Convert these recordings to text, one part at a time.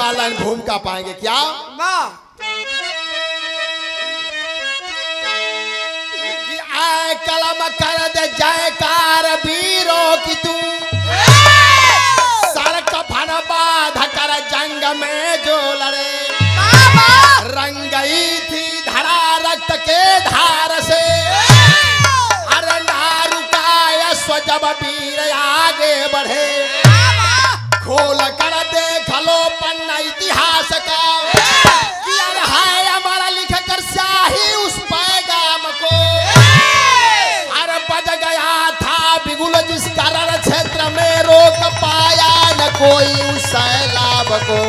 चार लाइन भूमिका पाएंगे क्या? कि आए कलम कर दे जयकार वीरों की तू, सर कफन बांध कर जंग में जो लड़े, रंग गई थी धरा रक्त के धार से, अरे ना रुका यश्व जब वीर आगे बढ़े, खोल कर देख लो पन्ना इतिहास का, है हमारा लिख कर स्याही उस पैगाम को, अरे बज गया था बिगुल जिस कारण क्षेत्र में रोक पाया न कोई उस सैलाब को।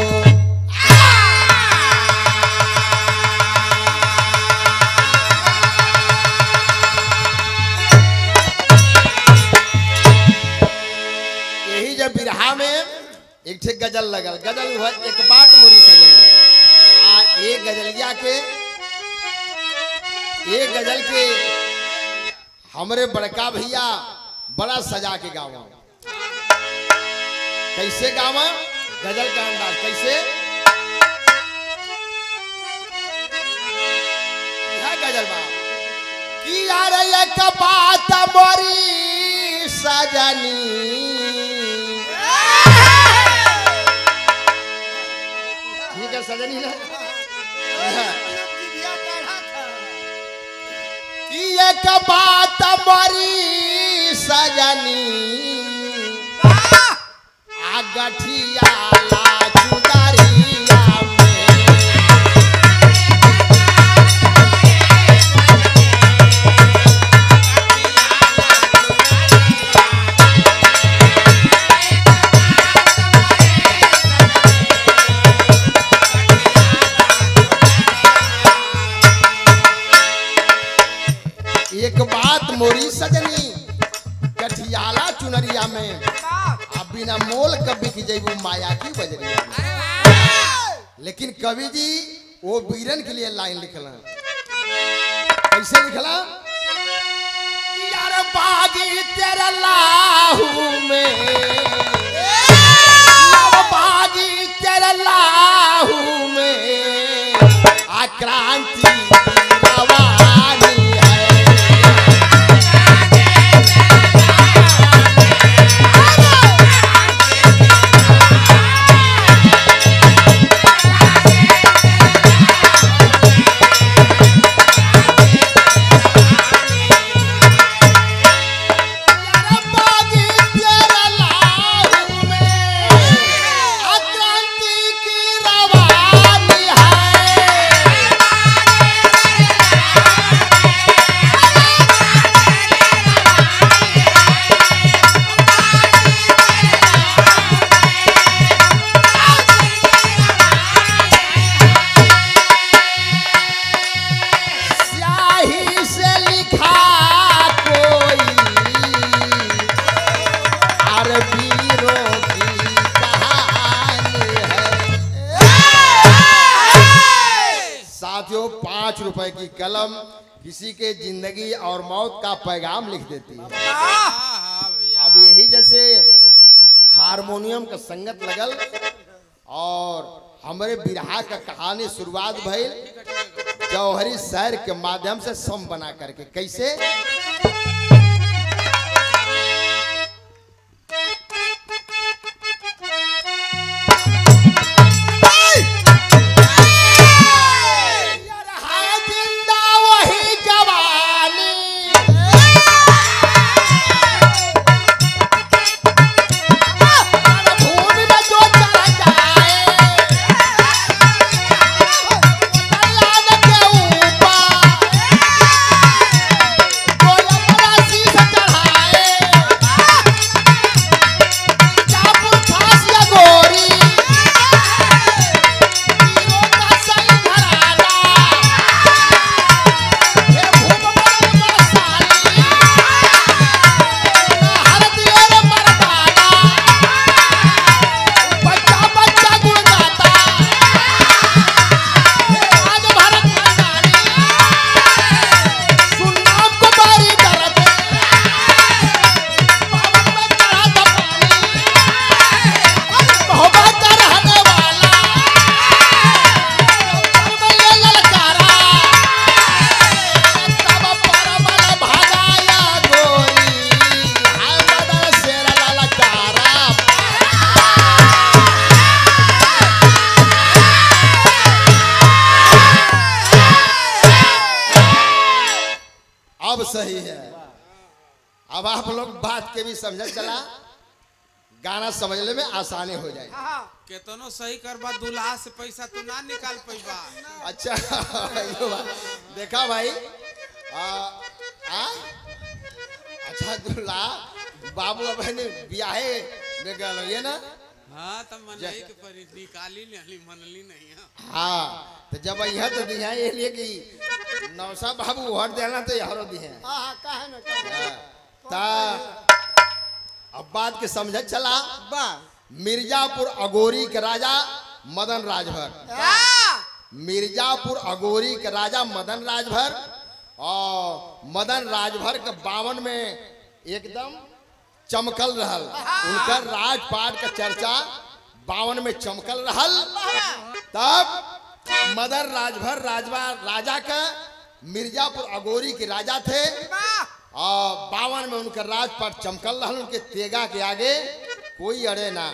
यही जब बिरहा में एक ठे गजल लगल, गजल हुआ एक बात मोरी सजनी, एक गजलिया के एक गजल के हमरे बड़का भैया बड़ा सजा के गावा। कैसे गावा? गजल का अंदाज कैसे? यह गजल बा कि यार एक बात मोरी सजनी, सजनी ना कि एक बात बड़ी सजनी, आ गठिया ला चुदरिया में, एक बात मोरी सजनी कठियाला चुनरिया में, अब बिना मोल कभी की जैबू माया की बजरिया में। लेकिन कवि जी वो वीरन के लिए लाइन लिखला, कैसे लिखला? यार बागी तेरा लाहू में, बागी तेरा लाहू में, आक्रांति रवानी है, ₹5 की कलम किसी के जिंदगी और मौत का पैगाम लिख देती है। अब यही जैसे हारमोनियम का संगत लगल और हमारे बिरहा का कहानी शुरुआत भइल जौहरी शहर के माध्यम से सम बना करके। कैसे? सही है। अब आप लोग बात के भी समझ चला, गाना समझने में आसानी हो जाए। केतनो सही करबा दूल्हा से पैसा तू ना निकाल पैबा। अच्छा देखा भाई अच्छा दूल्हा बाबू अब ब्याहे में गल ये ना। हाँ तो मनली के पर निकाली नहीं मनली नहीं है। हाँ तो जब यहाँ तो दिया ये लिए कि नौसा बाबू हट देना तो यारो दिए। अब बात के समझ चला। मिर्जापुर अगोरी के राजा मदन राजभर, मिर्जापुर अगोरी के राजा मदन राजभर और मदन राजभर के 52 में एकदम चमकल रहल। उनका राजपाट का चर्चा 52 में चमकल रहल। तब मदन राजभर राजा का मिर्जापुर अगोरी के राजा थे और 52 में उनका राजपाट चमकल रहल। उनके तेगा के आगे कोई अड़े ना।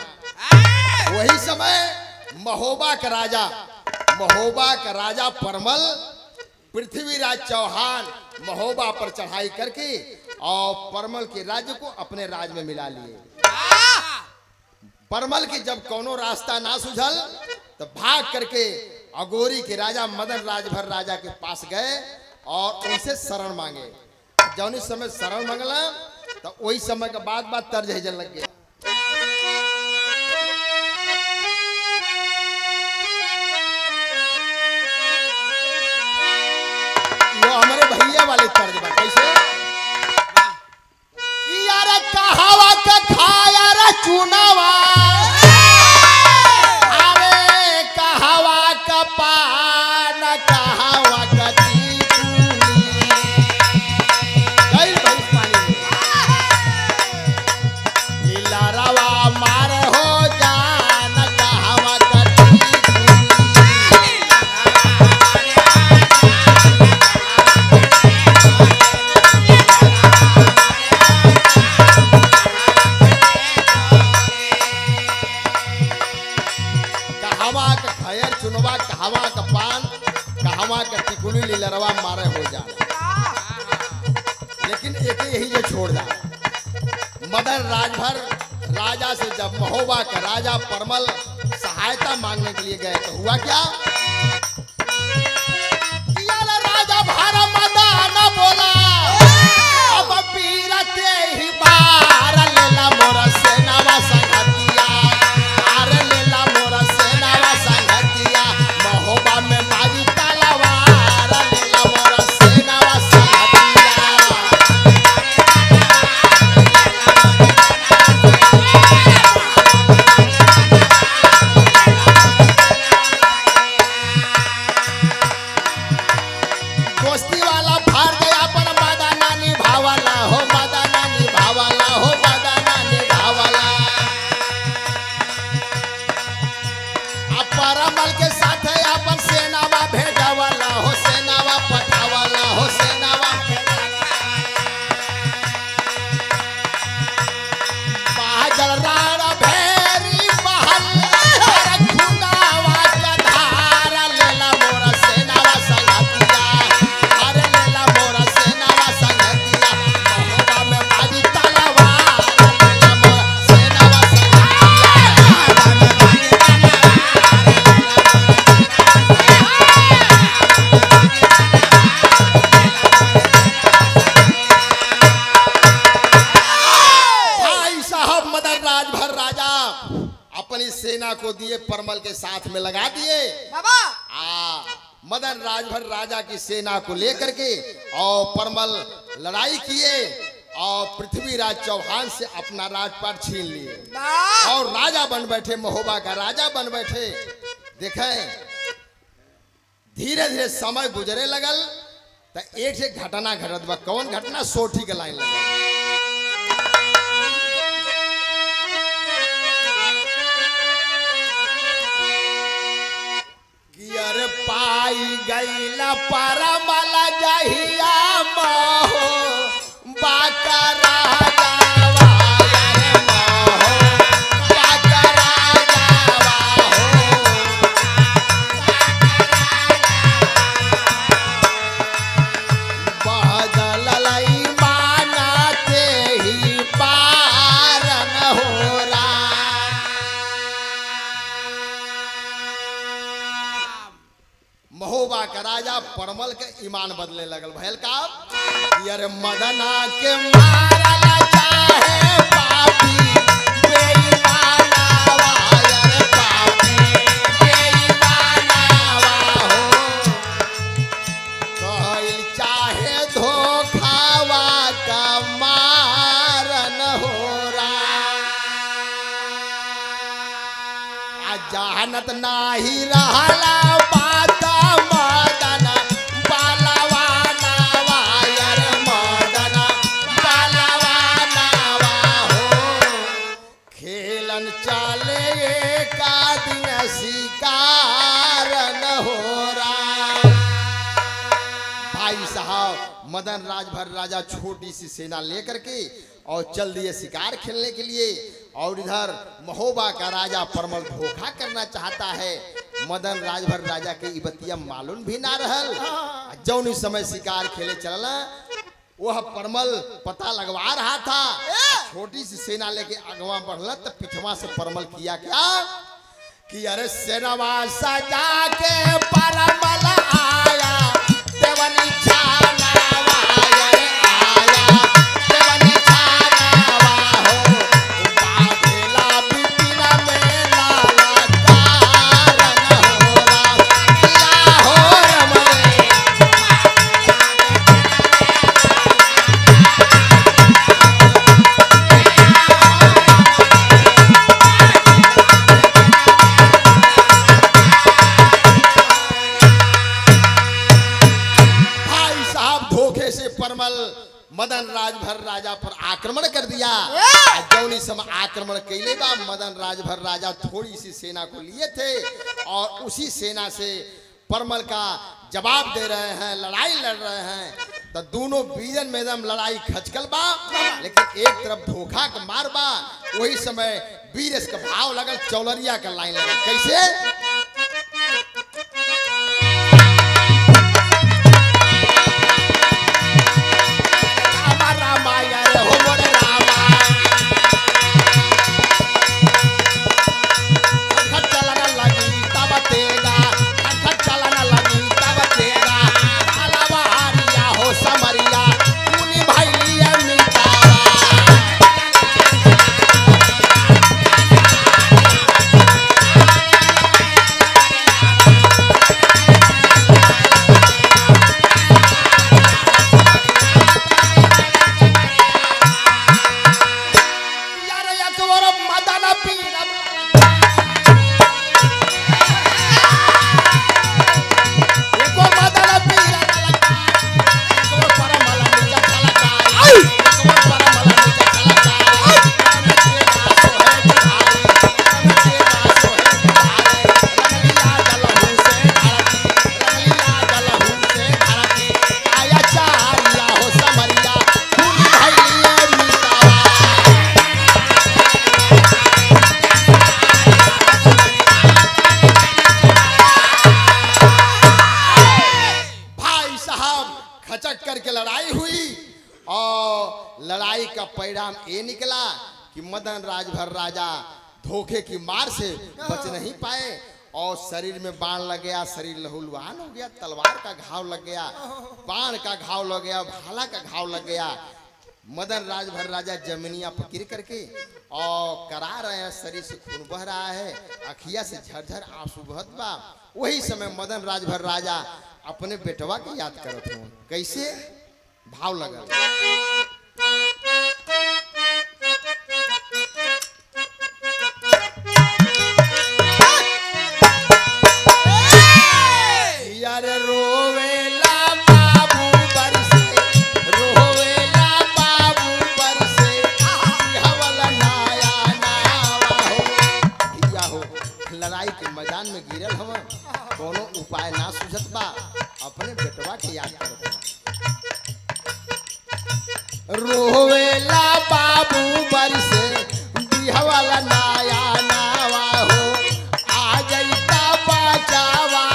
वही समय महोबा का राजा परमल पृथ्वीराज चौहान महोबा पर चढ़ाई करके और परमल के राज्य को अपने राज्य में मिला लिए। परमल की जब कोनो रास्ता ना सुझल तो भाग करके अगोरी के राजा मदन राजभर राजा के पास गए और उनसे शरण मांगे। जब इस समय शरण मांगला तो वही समय के बाद तर्ज हेजन लग गया। हमारे भैया वाले तर्ज बा कैसे कि यार कहावा का खाया रे चुनावा, अरे कहावा का पान कहावा का नीला रवा मार हो जान कहावा का कहवा का पान कहवा का टिकुली लीलरवा मारे हो जा। लेकिन एक यही जो छोड़ दा। मदन राजभर राजा से जब महोबा का राजा परमल सहायता मांगने के लिए गए तो हुआ क्या? राजा भारा मदाना बोला अब पीरते ही बार लेला मोरा सेनावा संगतिया, अरे लेला मोरा सेनावा संगतिया महोबा में बाजी तलवार लेला मोरा सेनावा संगतिया। दोस्ती वाला फाड़ गया पर मदाना निभावला हो, मदाना निभावला हो, मदाना निभावला। अब परमल के साथ अपन सेनावा भेजवला हो, सेनावा पठावला हो, सेनावा बाजल राण भेरी बहल खुदावा का धार लेला मोरा सेनावा संगतिया, अरे लेला मोरा सेनावा संगतिया महोबा में बाजी तलवार लेला मोरा सेनावा भाई साहब मदन राजभर राजा अपनी सेना को दिए परमल के साथ में लगा दिए। मदन राजभर राजा की सेना को लेकर के और परमल लड़ाई किए और पृथ्वीराज चौहान से अपना राजपाट छीन लिए और राजा बन बैठे, महोबा का राजा बन बैठे। देखें धीरे धीरे समय गुजरे लगल तो एक से घटना घटत बा। कौन घटना? सोठी के लाइन लगल। अरे पाई गईला परमल जहिया महो बाका राजावा, अरे महो बाका राजावा हो। बदल लई महोबा का राजा परमल के ईमान बदले लगल। भैल का यार मदना के मारला चाहे पापी बेईमानवा, यार पापी बेईमानवा हो, कहल चाहे धोखावा का मारन हो रहा, जानत नाही रहला मदन राजभर राजा छोटी सी सेना लेकर के और चल दिए शिकार खेलने के लिए। और इधर महोबा का राजा परमल धोखा करना चाहता है। मदन राजभर राजा के इबतिया मालूम भी ना रहल। जौन समय शिकार खेले चलना वह परमल पता लगवा रहा था। छोटी सी सेना लेके अगवा बढ़ला तो पिछवा से परमल किया क्या कि अरे सेनवा सजा के परमल आया देवनी मदन राजभर राजा पर आक्रमण कर दिया। जौनी समय आक्रमण कैले बा मदन राजभर राजा थोड़ी सी सेना को लिए थे और उसी सेना से परमल का जवाब दे रहे हैं, लड़ाई लड़ रहे हैं। तो दोनों बीजन में एकदम लड़ाई खचकल बा, लेकिन एक तरफ धोखा का मार बा। वही समय वीरस का भाव लगल, चौलरिया का लाइन लगल। कैसे परिणाम ये निकला कि मदन राजभर राजा धोखे की मार से बच नहीं पाए और शरीर में बाण लग गया, शरीर लहूलुहान हो गया, तलवार का घाव लग गया, बाण का घाव लग गया, भाला का घाव लग गया। मदन राजभर राजा जमीनिया पकड़ करके और करा रहे हैं, शरीर से खून बह रहा है, अखिया से झरझर आंसू बहत बा। वही समय मदन राजभर राजा अपने बेटवा की याद करत हो। कैसे भाव लगा यार रोवेला बाबू बरसे, रोवेला बाबू बरसे, हवल नाया नावा हो लड़ाई के मैदान में गिरल हम, कोनो उपाय ना सुझत बा, अपने बेटवा के याद करत रोवेला बाबू बरसे, हवल नाया नावा हो, आ जईता बचावा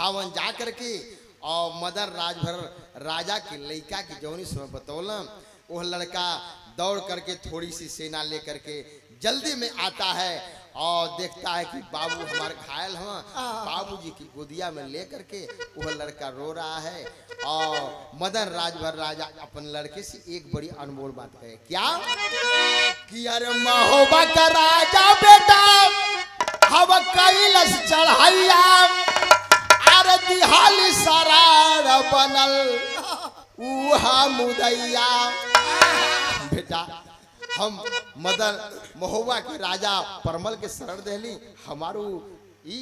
उठावन जा करके और मदन राजभर राजा के लड़का की जौनी समय बतौलम। वह लड़का दौड़ करके थोड़ी सी सेना लेकर के जल्दी में आता है और देखता है कि बाबू हमारे घायल हैं। बाबूजी की गोदिया में ले करके वह लड़का रो रहा है और मदन राजभर राजा अपन लड़के से एक बड़ी अनमोल बात कहे, क्या कि अरे महोबा का राजा बेटा हम कैलस चढ़ैया अरे दिहाली सरार बनल उहा मुदैया। बेटा हम मदन महोबा के राजा परमल के शरण देली हमारू ई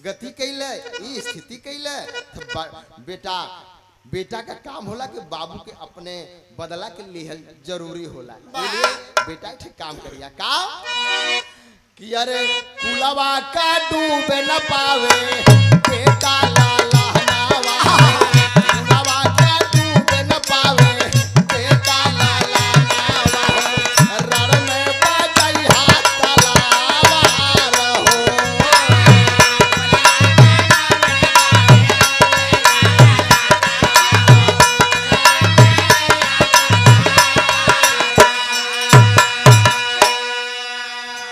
गति कैले ई स्थिति कैले तो बेटा बेटा का काम होला कि बाबू के अपने बदला के लिए जरूरी होला। बेटा ठीक काम करिया का कि अरे कुलवा का डूबे न पावे बेटा लाला कुलवा का डूबे न पावे बेटा लाला रण में बजई हाथ तलवार हो।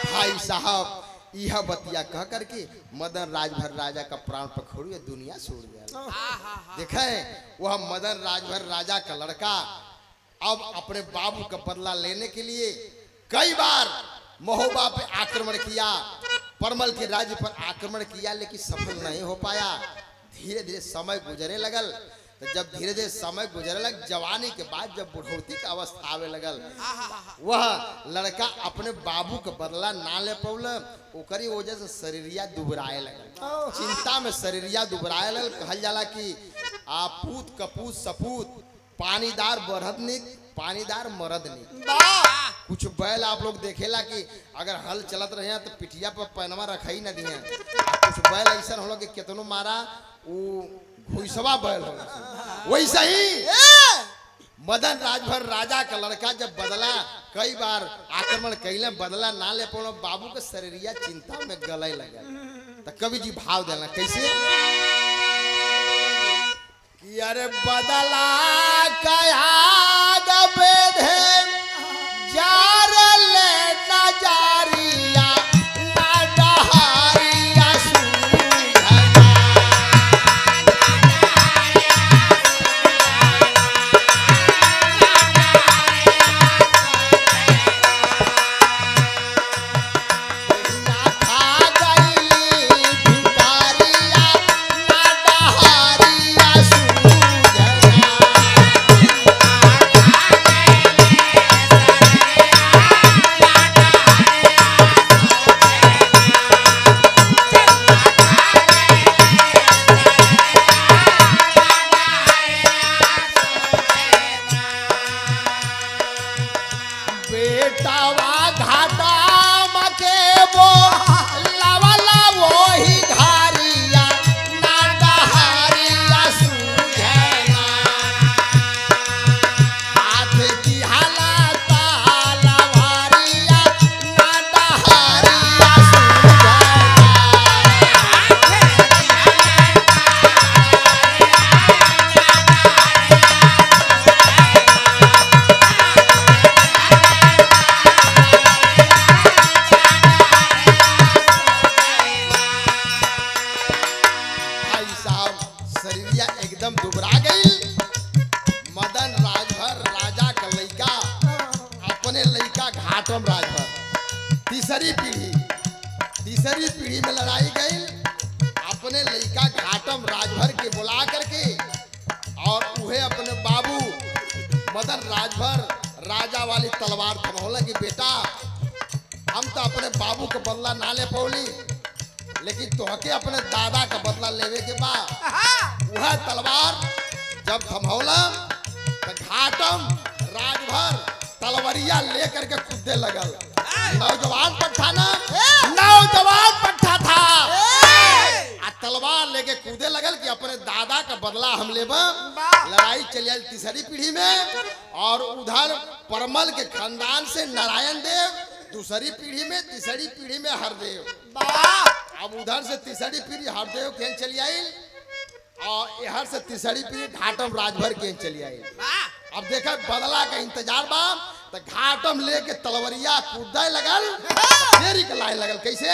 भाई साहब यह बतिया कह करके मदन राजभर राजा का प्राण पखोड़िए दुनिया छोड़ गया। देखे वह मदन राजभर राजा का लड़का अब अपने बाबू का बदला लेने के लिए कई बार महोबा पे आक्रमण किया, परमल के राज्य पर आक्रमण किया, लेकिन सफल नहीं हो पाया। धीरे धीरे समय गुजरे लगल तो जब धीरे धीरे समय गुजरे लग जवानी के बाद जब बुढ़ौती का अवस्था आवे लगल वह लड़का अपने बाबू का बदला ना ले पौल। ओकरी वजह से शरीरिया दुबराए लगल, चिंता में शरीरिया दुबराए लगल। कहल जाला कि पूत कपूत सपूत पानीदार बढ़त निक पानीदार मरद निक। कुछ बैल आप लोग देखेला कि अगर हल चलत रहे तो पिठिया पर पैनवा रखाई न दिए। कुछ बैल ऐसा हो कि कितनो मारा वो घुसवा बैल हो। वैसे ही मदन राजभर राजा का लड़का जब बदला कई बार आक्रमण कैले बदला ना ले पड़ो बाबू के शरीरिया चिंता में गले लगे। तो कवि जी भाव देना कैसे कि अरे बदला कया बेधे जार ले न जारिया न डहारिया एकदम दुबरा गई। मदन राजभर राजा का लड़का अपने लड़का घाटम राजभर तीसरी पीढ़ी में लड़ाई गई। अपने लड़का घाटम राजभर के बुला करके और उहे अपने बाबू मदन राजभर राजा वाली तलवार थमौला कि बेटा हम तो अपने बाबू का बदला ना ले पौली, लेकिन तोहके अपने दादा का बदला लेवे के बाद वह तलवार जब थमौला तो घाटम राजभर तलवरिया लेकर के कूदे लगल। नौजवान पट्टा था आ तलवार लेके कूदे लगल कि अपने दादा का बदला हम लेबा। लड़ाई चली आई तीसरी पीढ़ी में और उधर परमल के खानदान से नारायण देव दूसरी पीढ़ी में, तीसरी पीढ़ी में हरदेव। अब उधर से तीसरी पीढ़ी हरदेव खेल चली आई और यहाँ से तीसरी पीढ़ी घाटम राजभर के चली आई। वाह अब देखा बदला का इंतजार बा तो घाटम लेके तलवरिया कूदे लगल, फेरी के लाइन लगल। कैसे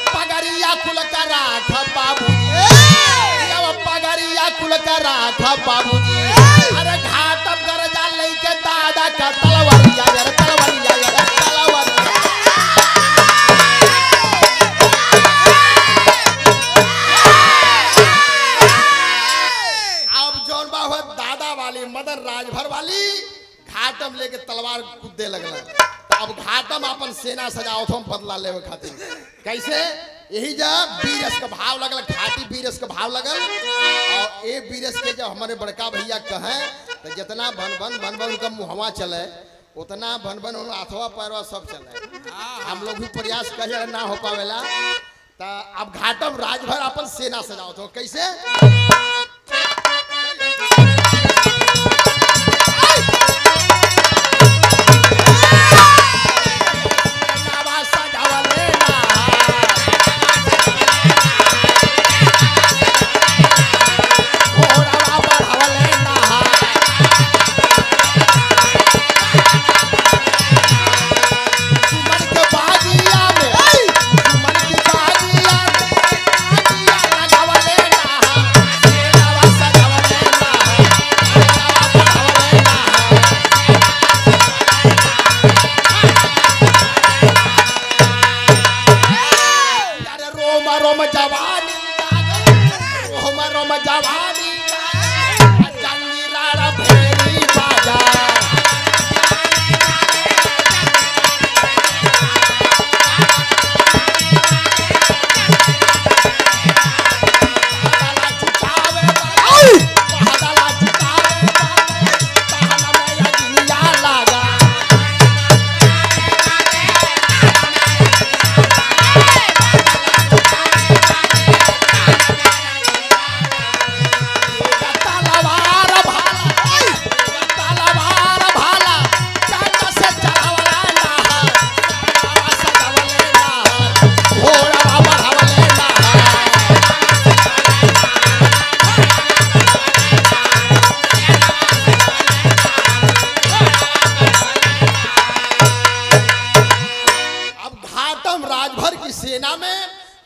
पगड़िया खुल कर राख बाबूजी, पगड़िया खुल कर राख बाबूजी। अरे घाटम गरजा लेके दादा का तलवरिया यार, तलवरिया यार, तलवरिया। अब जौन बाबू दादा वाली मदन राजभर वाली घाटम लेके तलवार कूदे लगल। तो अब घाटम अपन सेना सजाओ हम बदला लेवे खातिर। कैसे यही जब बीरस का भाव लगल, घाटी बीरस का भाव लगल। और ए बीरस के जब हमारे बड़का भैया कहे तो जितना भन भन उनका मुहवा चले उतना भन भन अथवा पैरवा सब चले। हम लोग भी प्रयास करे ना हो पावेला। तो अब घाटम राजभर अपन सेना सजाओ तो कैसे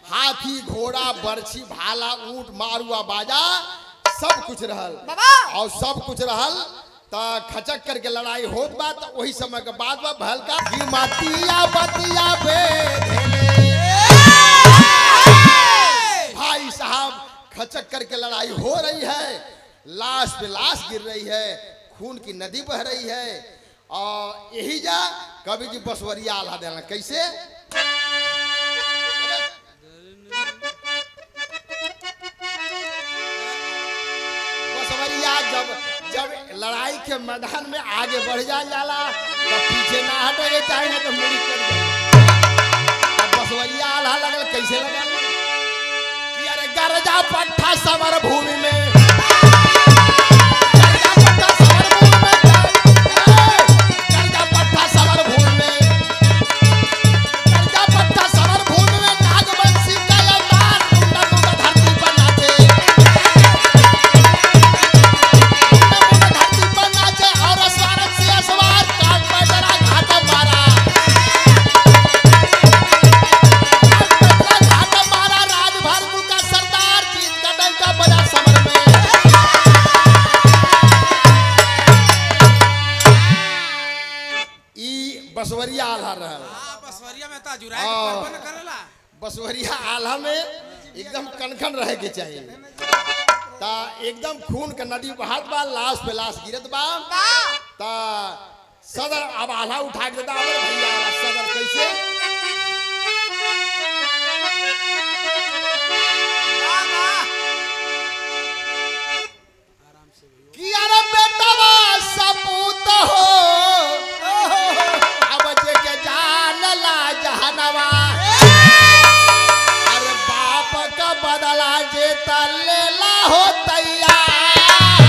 हाथी घोड़ा बरछी भाला ऊंट मारुआ बाजा सब कुछ रहल और सब कुछ रहल। तो खचक करके लड़ाई होत बा। तो वही समय के बाद बा भलका की मातिया बतिया भाई साहब खचक करके लड़ाई हो रही है, लाश पे लाश गिर रही है, खून की नदी बह रही है। और यही जा कवि जी बसवरिया आल्हा देना कैसे बसवरिया जब लड़ाई के मैदान में आगे बढ़ जाला तो पीछे ना हटेगे चाहिए तो मुड़ी कर जाए। बसवरिया आल्हा लगल कैसे लगल कि अरे गरजा पट्टा समर भूमि में बसवरिया आल्हा रहल। बसवरिया में ता जुराए के पर्व न करेला। बसवरिया आल्हा में एकदम कनखन रहे के चाहिए। ता एकदम खून का नदी बहत बा, लाश पे लाश गिरत बा। ता सदर अब आल्हा उठा के देता भैया सदर कैसे कि अरे बेटा सपूत हो जहनवा अरे बाप का बदला जे तलेला हो तैयार।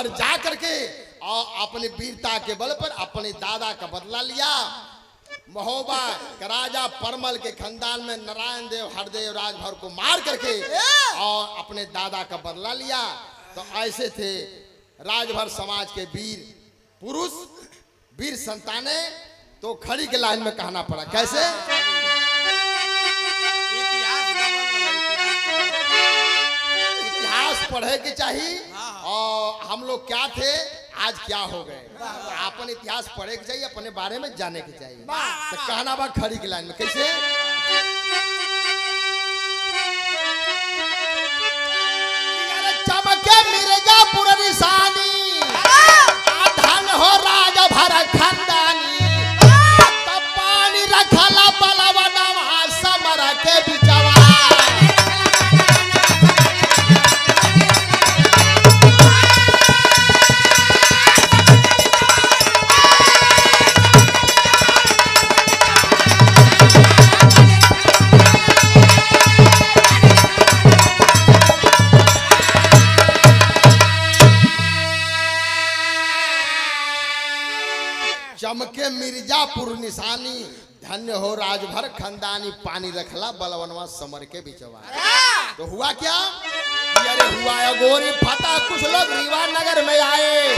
राजभर जा करके और अपनी वीरता के बल पर अपने दादा का बदला लिया। महोबा का राजा परमल के खानदान में नारायण देव हरदेव राजभर को मार करके और अपने दादा का बदला लिया। तो ऐसे थे राजभर समाज के वीर पुरुष, वीर संताने। तो खड़ी के लाइन में कहना पड़ा कैसे? इतिहास पढ़े के चाहिए और हम लोग क्या थे आज क्या हो गए, अपन इतिहास पढ़े के चाहिए, अपने बारे में जाने के चाहिए। तो कहना बा खड़ी की लाइन में कैसे? चमके मिर्जापुर निशानी, धन हो राजभर खानदानी, तब पानी रखला बलवनवा समर के बिचवा। चमके मिर्जापुर निशानी, धन्य हो राजभर खानदानी, पानी रखला बलवनवा समर के बिचवा। तो हुआ क्या? अरे हुआ अगोरी फतह, कुछ लोग रीवा नगर में आए।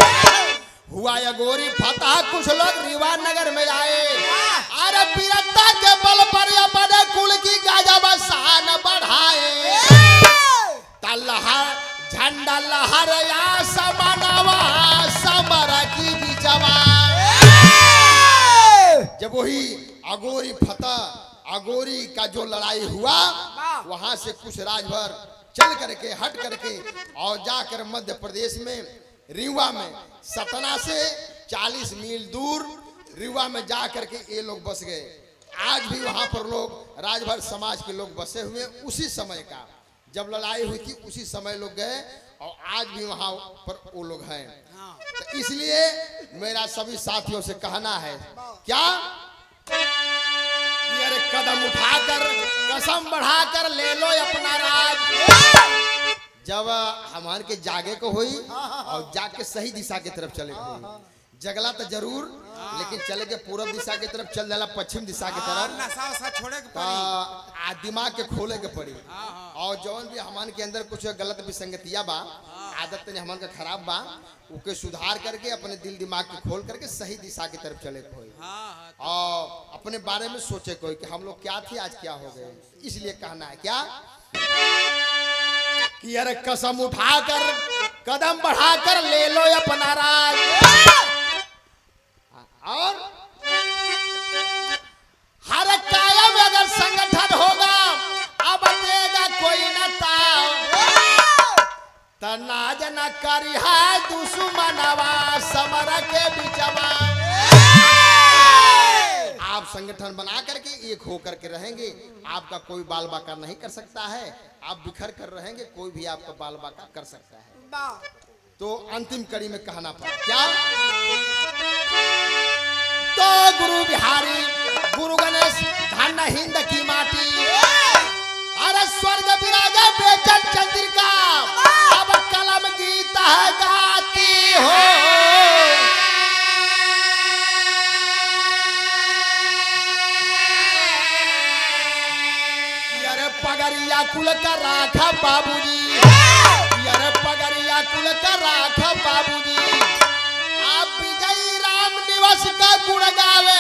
हुआ अगोरी फतह, कुछ लोग रीवा नगर में आए। अरे वीरता के बल पर अपने कुल की गजब शान बढ़ाए। तलहर झंडा लहर या समनवा समर की बिचवा। जब वही अगोरी फतह, अगोरी का जो लड़ाई हुआ, वहां से कुछ राजभर चल करके हट करके और जाकर मध्य प्रदेश में रीवा में सतना से 40 मील दूर रीवा में जा करके ये लोग बस गए। आज भी वहां पर लोग राजभर समाज के लोग बसे हुए। उसी समय का जब लड़ाई हुई थी उसी समय लोग गए और आज भी वहां पर वो लोग हैं। तो इसलिए मेरा सभी साथियों से कहना है क्या? अरे कदम उठाकर कसम बढ़ाकर ले लो अपना राज। जब हमारे के जागे को हुई और जाके सही दिशा की तरफ चले हुई, जगला तो जरूर लेकिन चले के पूर्व दिशा की तरफ चल जाला, पश्चिम दिशा की तरफ छोड़े के पड़ी, दिमाग के खोले के पड़ी। और जौन भी हमान के अंदर कुछ गलत विसंगतिया बा, आदत ने हमान का खराब बा, उके सुधार करके अपने दिल दिमाग को खोल करके सही दिशा की तरफ चले कोई और अपने बारे में सोचे कोई कि हम लोग क्या थे आज क्या हो गए। इसलिए कहना है क्या कि अरे कसम उठाकर कदम बढ़ाकर ले लो अपना राज। और हर कायम अगर संगठन होगा अब देगा कोई न नाज न करी है दुश्मनवा समर के बिचवा। आप संगठन बना करके एक होकर के रहेंगे, आपका कोई बाल बाका नहीं कर सकता है। आप बिखर कर रहेंगे, कोई भी आपका बाल बाका कर सकता है। तो अंतिम कड़ी में कहना पड़ा क्या? तो गुरु बिहारी गुरु गणेश धन हिंद की माटी, अरे स्वर्ग विराजा बेचन चंद्रिका, अब कलम गीत है गाती हो। अरे पगरिया कुल का राखा बाबूजी, अरे पगरिया कुल का राखा बाबूजी। आप विजयी राम निवास का गुण गावे